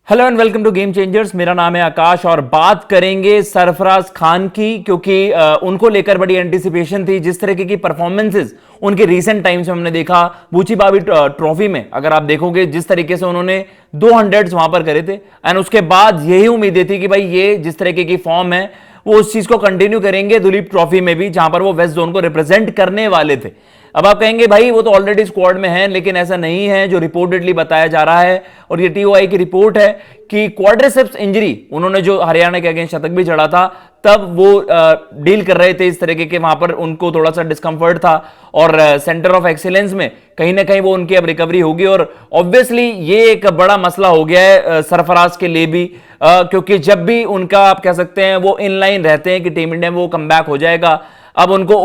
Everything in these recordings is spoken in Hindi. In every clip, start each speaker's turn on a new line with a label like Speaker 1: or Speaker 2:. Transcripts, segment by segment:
Speaker 1: Hello and welcome to game changers. मेरा नाम है आकाश और बात करेंगे सरफराज खान की, क्योंकि उनको लेकर बड़ी एंटिसिपेशन थी। जिस तरीके की परफॉर्मेंसेस उनके रीसेंट टाइम्स में हमने देखा बूचीबाबी ट्रॉफी में, अगर आप देखोगे जिस तरीके से उन्होंने 200 वहां पर करे थे, एंड उसके बाद यही उम्मीदें थी कि भाई ये जिस तरीके की फॉर्म है वो उस चीज को कंटिन्यू करेंगे दुलीप ट्रॉफी में भी, जहां पर वो वेस्ट जोन को रिप्रेजेंट करने वाले थे। अब आप कहेंगे भाई वो तो ऑलरेडी स्क्वाड में है, लेकिन ऐसा नहीं है जो रिपोर्टेडली बताया जा रहा है। और ये टीओआई की रिपोर्ट है कि क्वाड्रिसेप्स इंजरी, उन्होंने जो हरियाणा के अगेंस्ट शतक भी चढ़ा था तब वो डील कर रहे थे इस तरीके के, वहां पर उनको थोड़ा सा डिस्कंफर्ट था और सेंटर ऑफ एक्सीलेंस में कहीं ना कहीं वो उनकी अब रिकवरी होगी। और ऑब्वियसली ये एक बड़ा मसला हो गया है सरफराज के लिए भी, क्योंकि जब भी उनका आप कह सकते हैं वो इनलाइन रहते हैं कि टीम इंडिया में वो कमबैक हो जाएगा। अब उनको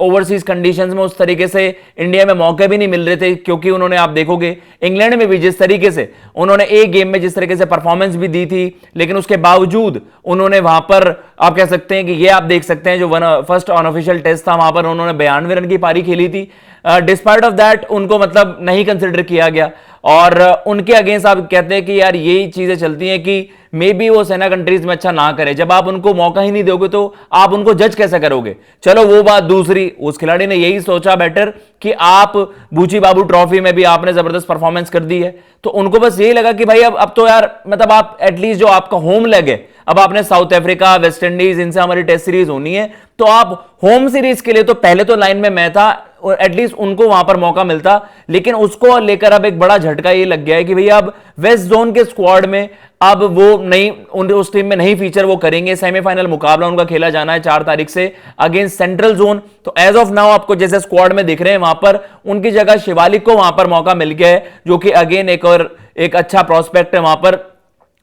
Speaker 1: ओवरसीज कंडीशंस में उस तरीके से इंडिया में मौके भी नहीं मिल रहे थे, क्योंकि उन्होंने आप देखोगे इंग्लैंड में भी जिस तरीके से उन्होंने एक गेम में जिस तरीके से परफॉर्मेंस भी दी थी, लेकिन उसके बावजूद उन्होंने वहां पर आप कह सकते हैं कि ये आप देख सकते हैं जो फर्स्ट अनऑफिशियल टेस्ट था वहां पर उन्होंने 92 रन की पारी खेली थी। डिस्पाइट ऑफ दैट उनको मतलब नहीं कंसिडर किया गया। और उनके अगेंस्ट आप कहते हैं कि यार यही चीजें चलती हैं कि मे बी वो सेना कंट्रीज में अच्छा ना करे। जब आप उनको मौका ही नहीं दोगे तो आप उनको जज कैसे करोगे। चलो वो बात दूसरी, उस खिलाड़ी ने यही सोचा बेटर कि आप बूचीबाबू ट्रॉफी में भी आपने जबरदस्त परफॉर्मेंस कर दी है, तो उनको बस यही लगा कि भाई अब तो यार मतलब आप एटलीस्ट जो आपका होम लेग है, अब आपने साउथ अफ्रीका, वेस्ट इंडीज, इनसे हमारी टेस्ट सीरीज होनी है, तो आप होम सीरीज के लिए तो पहले तो लाइन में मैं था, एटलीस्ट उनको वहां पर मौका मिलता। लेकिन उसको लेकर अब एक बड़ा झटका ये लग गया है कि भैया अब वेस्ट जोन के स्क्वाड में अब वो नहीं, उस टीम में नहीं फीचर वो करेंगे। सेमीफाइनल मुकाबला उनका खेला जाना है 4 तारीख से अगेंस्ट सेंट्रल जोन। तो एज ऑफ नाउ आपको जैसे स्क्वाड में दिख रहे हैं वहां पर उनकी जगह शिवालिक को वहां पर मौका मिल गया है, जो कि अगेन एक अच्छा प्रोस्पेक्ट है वहां पर।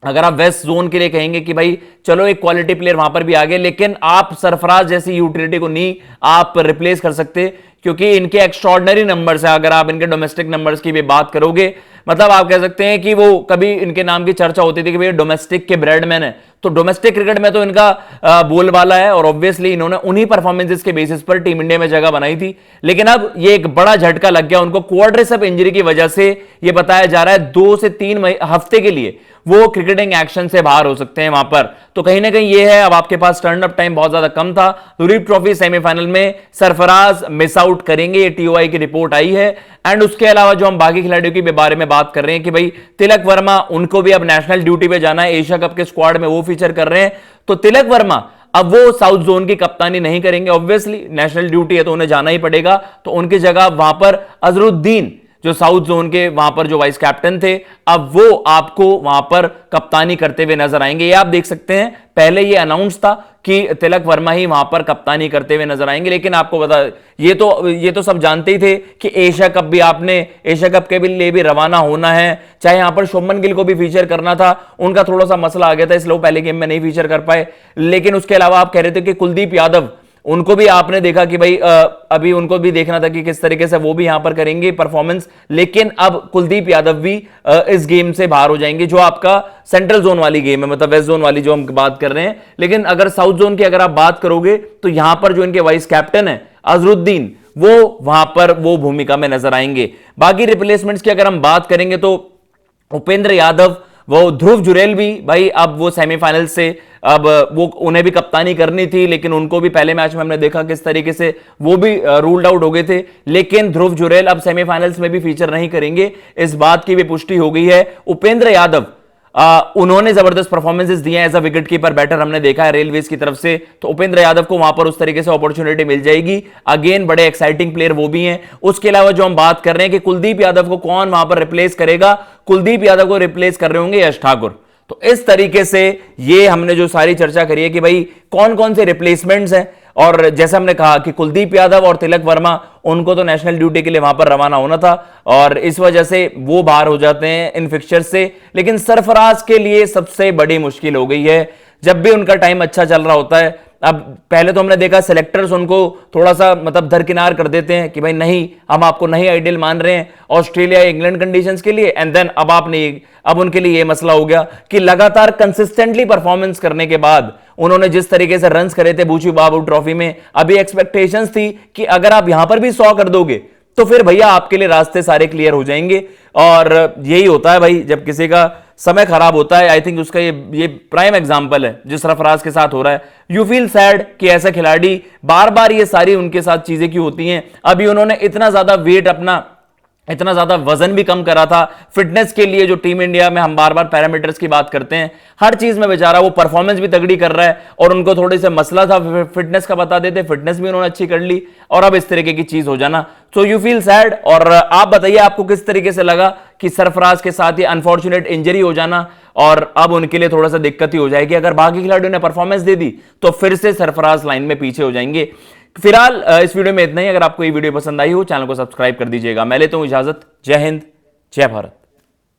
Speaker 1: अगर आप वेस्ट जोन के लिए कहेंगे कि भाई चलो एक क्वालिटी प्लेयर वहां पर भी आ गए, लेकिन आप सरफराज जैसी यूटिलिटी को नहीं आप रिप्लेस कर सकते, क्योंकि इनके एक्स्ट्रॉर्डनरी नंबर्स हैं। अगर आप इनके डोमेस्टिक नंबर्स की भी बात करोगे, मतलब आप कह सकते हैं कि वो कभी इनके नाम की चर्चा होती थी कि भाई डोमेस्टिक के ब्रेडमैन है, तो डोमेस्टिक क्रिकेट में तो इनका बोलबाला है। और ऑब्वियसली इन्होंने उन्हीं परफॉर्मेंसेस के बेसिस पर टीम इंडिया में जगह बनाई थी। लेकिन अब ये एक बड़ा झटका लग गया उनको क्वाड्रिसेप इंजरी की वजह से। ये बताया जा रहा है 2 से 3 हफ्ते के लिए वो क्रिकेटिंग एक्शन से बाहर हो सकते हैं वहां पर। तो कहीं ना कहीं ये है, अब आपके पास टर्न अप टाइम बहुत ज्यादा कम था। दुलीप ट्रॉफी सेमीफाइनल में सरफराज मिस आउट करेंगे, ये टीओआई की रिपोर्ट आई है। एंड उसके अलावा जो हम बाकी खिलाड़ियों के बारे में बात कर रहे हैं कि भाई तिलक वर्मा, उनको भी अब नेशनल ड्यूटी पे जाना है, एशिया कप के स्क्वाड में वो फीचर कर रहे हैं। तो तिलक वर्मा अब वो साउथ जोन की कप्तानी नहीं करेंगे, ऑब्वियसली नेशनल ड्यूटी है तो उन्हें जाना ही पड़ेगा। तो उनकी जगह वहां पर अजरुद्दीन, जो साउथ जोन के वहां पर जो वाइस कैप्टन थे, अब वो आपको वहां पर कप्तानी करते हुए नजर आएंगे। ये आप देख सकते हैं, पहले ये अनाउंस था कि तिलक वर्मा ही वहां पर कप्तानी करते हुए नजर आएंगे। लेकिन आपको बता, ये तो सब जानते ही थे कि एशिया कप भी आपने एशिया कप के लिए भी रवाना होना है। चाहे यहां पर शुभमन गिल को भी फीचर करना था, उनका थोड़ा सा मसला आ गया था इसलिए वो पहले गेम में नहीं फीचर कर पाए। लेकिन उसके अलावा आप कह रहे थे कि कुलदीप यादव, उनको भी आपने देखा कि भाई अभी उनको भी देखना था कि किस तरीके से वो भी यहां पर करेंगे परफॉर्मेंस। लेकिन अब कुलदीप यादव भी इस गेम से बाहर हो जाएंगे, जो आपका सेंट्रल जोन वाली गेम है, मतलब वेस्ट जोन वाली जो हम बात कर रहे हैं। लेकिन अगर साउथ जोन की अगर आप बात करोगे तो यहां पर जो इनके वाइस कैप्टन है अजरुद्दीन, वो वहां पर वो भूमिका में नजर आएंगे। बाकी रिप्लेसमेंट्स की अगर हम बात करेंगे तो उपेंद्र यादव, वो ध्रुव जुरेल भी भाई अब वो सेमीफाइनल से, अब वो उन्हें भी कप्तानी करनी थी, लेकिन उनको भी पहले मैच में हमने देखा किस तरीके से वो भी रूल्ड आउट हो गए थे। लेकिन ध्रुव जुरेल अब सेमीफाइनल्स में भी फीचर नहीं करेंगे, इस बात की भी पुष्टि हो गई है। उपेंद्र यादव, उन्होंने जबरदस्त परफॉर्मेंसेस दिए as a wicket keeper batter, हमने देखा है रेलवेज की तरफ से। तो उपेंद्र यादव को वहां पर उस तरीके से अपॉर्चुनिटी मिल जाएगी। अगेन बड़े एक्साइटिंग प्लेयर वो भी हैं। उसके अलावा जो हम बात कर रहे हैं कि कुलदीप यादव को कौन वहां पर रिप्लेस करेगा, कुलदीप यादव को रिप्लेस कर रहे होंगे यश ठाकुर। तो इस तरीके से ये हमने जो सारी चर्चा करी है कि भाई कौन कौन से रिप्लेसमेंट्स हैं। और जैसे हमने कहा कि कुलदीप यादव और तिलक वर्मा, उनको तो नेशनल ड्यूटी के लिए वहां पर रवाना होना था और इस वजह से वो बाहर हो जाते हैं इन फिक्चर्स से। लेकिन सरफराज के लिए सबसे बड़ी मुश्किल हो गई है। जब भी उनका टाइम अच्छा चल रहा होता है, अब पहले तो हमने देखा सेलेक्टर्स उनको थोड़ा सा मतलब दरकिनार कर देते हैं कि भाई नहीं, हम आपको नहीं आइडियल मान रहे हैं ऑस्ट्रेलिया इंग्लैंड कंडीशंस के लिए। एंड देन अब उनके लिए ये मसला हो गया कि लगातार कंसिस्टेंटली परफॉर्मेंस करने के बाद उन्होंने जिस तरीके से रन्स करे थे बूचीबाबू ट्रॉफी में, अभी एक्सपेक्टेशंस थी कि अगर आप यहां पर भी 100 कर दोगे तो फिर भैया आपके लिए रास्ते सारे क्लियर हो जाएंगे। और यही होता है भाई, जब किसी का समय खराब होता है। आई थिंक उसका ये प्राइम एग्जांपल है जो सरफराज के साथ हो रहा है। यू फील सैड कि ऐसा खिलाड़ी बार बार ये सारी उनके साथ चीजें क्यों होती हैं। अभी उन्होंने इतना ज्यादा वेट अपना, इतना ज्यादा वजन भी कम करा था फिटनेस के लिए, जो टीम इंडिया में हम बार बार पैरामीटर्स की बात करते हैं, हर चीज में बेचारा वो परफॉर्मेंस भी तगड़ी कर रहा है। और उनको थोड़ी से मसला था फिटनेस का, बता देते, फिटनेस भी उन्होंने अच्छी कर ली और अब इस तरीके की चीज हो जाना। So you feel sad. और आप बताइए आपको किस तरीके से लगा कि सरफराज के साथ ये अनफॉर्चुनेट इंजरी हो जाना और अब उनके लिए थोड़ा सा दिक्कत ही हो जाएगी। अगर बाकी खिलाड़ियों ने परफॉर्मेंस दे दी तो फिर से सरफराज लाइन में पीछे हो जाएंगे। फिलहाल इस वीडियो में इतना ही। अगर आपको ये वीडियो पसंद आई हो, चैनल को सब्सक्राइब कर दीजिएगा। मैं लेता हूं इजाजत। जय हिंद, जय भारत।